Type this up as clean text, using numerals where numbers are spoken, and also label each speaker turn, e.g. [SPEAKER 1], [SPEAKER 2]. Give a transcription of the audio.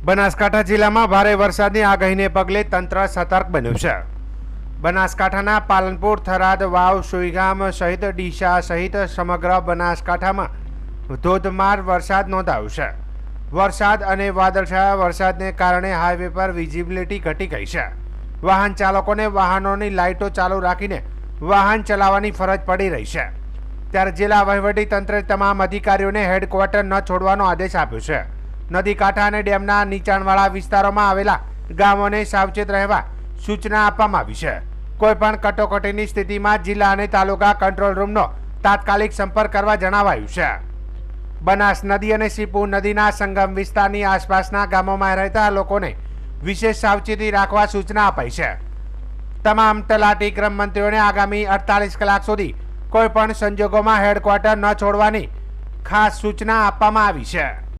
[SPEAKER 1] બનાસકાંઠા જિલ્લામાં ભારે વરસાદની આગાહીને પગલે તંત્ર સતર્ક બન્યું છે। બનાસકાંઠાના પાલનપુર, થરાદ, વાવ, સુઈગામ સહિત ડીસા સહિત સમગ્ર બનાસકાંઠામાં ધોધમાર વરસાદ નોંધાયો છે। વરસાદ અને વાદળછાયા વરસાદને કારણે હાઈવે પર વિઝિબિલિટી ઘટી ગઈ છે। વાહન ચાલકોને વાહનોની લાઇટો ચાલુ રાખીને વાહન ચલાવવાની ફરજ પડી રહી છે। ત્યારે જિલ્લા વહીવટી તંત્રે તમામ અધિકારીઓને હેડક્વાર્ટર ન છોડવાનો આદેશ આપ્યો છે। નદી કાંઠા અને ડેમના નીચાણવાળા વિસ્તારોમાં આવેલા ગામોને સાવચેત રહેવા સૂચના આપવામાં આવી છે। કોઈપણ કટોકટીની સ્થિતિમાં જિલ્લા અને તાલુકા કંટ્રોલ રૂમનો તાત્કાલિક સંપર્ક કરવા જણાવાયું છે। બનાસ નદી અને સીપુ નદીના સંગમ વિસ્તારની આસપાસના ગામોમાં રહેતા લોકોને વિશેષ સાવચેતી રાખવા સૂચના અપાઈ છે। તમામ તલાટી ક્રમ મંત્રીઓને આગામી 48 કલાક સુધી કોઈપણ સંજોગોમાં હેડક્વાર્ટર ન છોડવાની ખાસ સૂચના આપવામાં આવી છે।